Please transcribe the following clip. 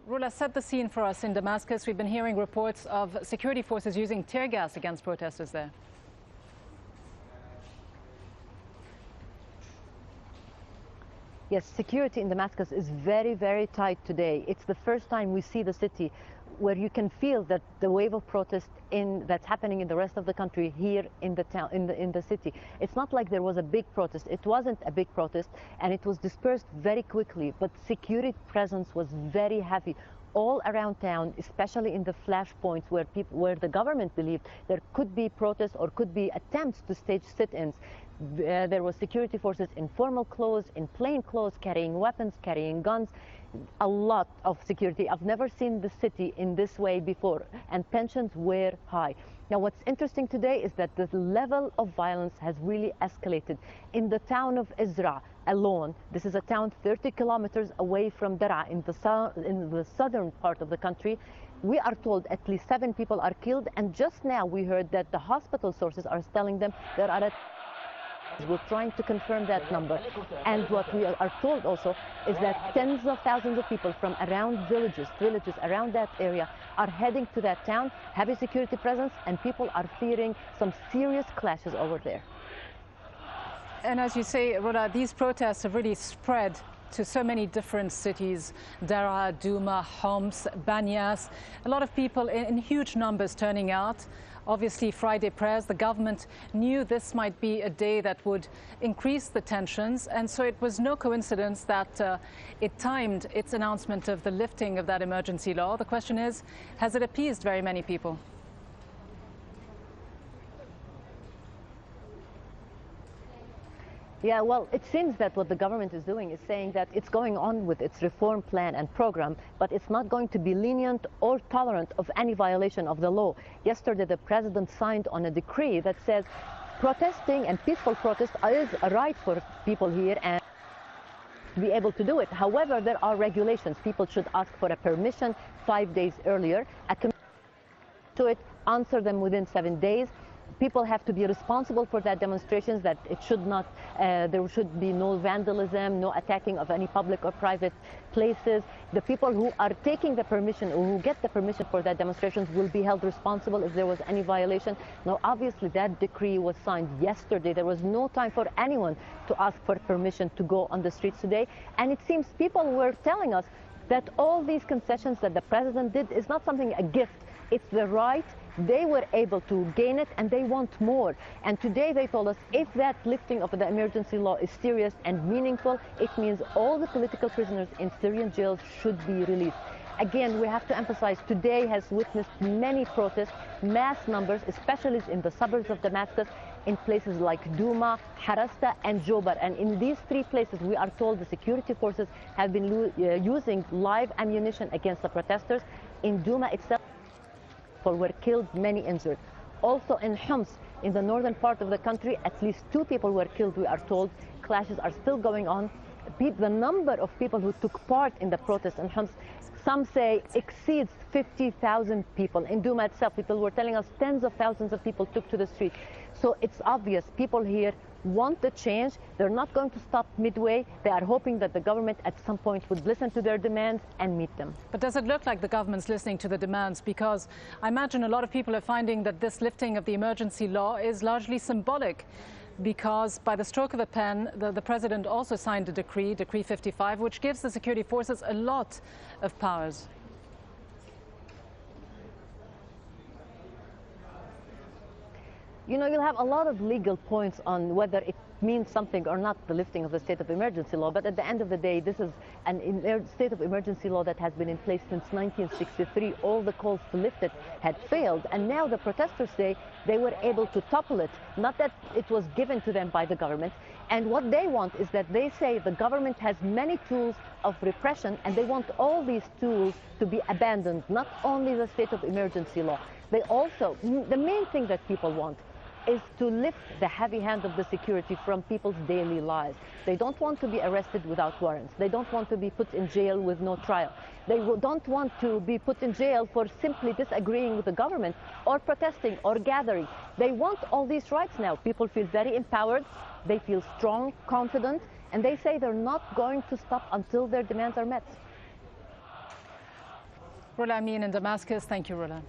Rula, set the scene for us in Damascus. We've been hearing reports of security forces using tear gas against protesters there. Yes, security in Damascus is very, very tight today. It's the first time we see the city where you can feel that the wave of protest that's happening in the rest of the country here in the town, in the city. It's not like there was a big protest. It wasn't a big protest, and it was dispersed very quickly. But security presence was very heavy all around town, especially in the flash points where the government believed there could be protests or could be attempts to stage sit-ins. There were security forces in formal clothes, in plain clothes, carrying weapons, carrying guns. A lot of security. I've never seen the city in this way before, and tensions were high. Now, what's interesting today is that the level of violence has really escalated. In the town of Isra alone, this is a town 30 kilometers away from Daraa in the southern part of the country, we are told at least 7 people are killed, and just now we heard that the hospital sources are telling them there are we're trying to confirm that number. And what we are told also is that tens of thousands of people from around villages around that area are heading to that town, heavy security presence, and people are fearing some serious clashes over there. And as you say, Rula, these protests have really spread to so many different cities: Daraa, Douma, Homs, Banyas. A lot of people in huge numbers turning out. Obviously, Friday prayers, the government knew this might be a day that would increase the tensions, and so it was no coincidence that it timed its announcement of the lifting of that emergency law. The question is, has it appeased very many people? Yeah, well, it seems that what the government is doing is saying that it's going on with its reform plan and program, but it's not going to be lenient or tolerant of any violation of the law. Yesterday, the president signed on a decree that says protesting and peaceful protest is a right for people here and be able to do it. However, there are regulations. People should ask for a permission 5 days earlier. A committee to it, answer them within 7 days. People have to be responsible for that demonstrations, that it should not, there should be no vandalism, no attacking of any public or private places. The people who are taking the permission or who get the permission for that demonstrations will be held responsible if there was any violation. Now, obviously, that decree was signed yesterday. There was no time for anyone to ask for permission to go on the streets today. And it seems people were telling us that all these concessions that the president did is not something, a gift. It's the right. They were able to gain it, and they want more. And today they told us if that lifting of the emergency law is serious and meaningful, it means all the political prisoners in Syrian jails should be released. Again, we have to emphasize, today has witnessed many protests, mass numbers, especially in the suburbs of Damascus, in places like Douma, Harasta, and Jobar. And in these 3 places, we are told the security forces have been using live ammunition against the protesters. In Douma itself, people were killed, many injured. Also in Homs, in the northern part of the country, at least 2 people were killed, we are told. Clashes are still going on. The number of people who took part in the protests in Homs, some say exceeds 50,000 people. In Douma itself, people were telling us tens of thousands of people took to the street. So it's obvious people here want the change. They're not going to stop midway. They are hoping that the government at some point would listen to their demands and meet them. But does it look like the government's listening to the demands? Because I imagine a lot of people are finding that this lifting of the emergency law is largely symbolic, because by the stroke of a pen, the president also signed a decree, Decree 55, which gives the security forces a lot of powers. You know, you'll have a lot of legal points on whether it means something or not, the lifting of the state of emergency law. But at the end of the day, this is a state of emergency law that has been in place since 1963. All the calls to lift it had failed. And now the protesters say they were able to topple it, not that it was given to them by the government. And what they want is that they say the government has many tools of repression, and they want all these tools to be abandoned, not only the state of emergency law. They also, the main thing that people want is to lift the heavy hand of the security from people's daily lives. They don't want to be arrested without warrants. They don't want to be put in jail with no trial. They don't want to be put in jail for simply disagreeing with the government or protesting or gathering. They want all these rights now. People feel very empowered. They feel strong, confident, and they say they're not going to stop until their demands are met. Rula Amin in Damascus. Thank you, Rula.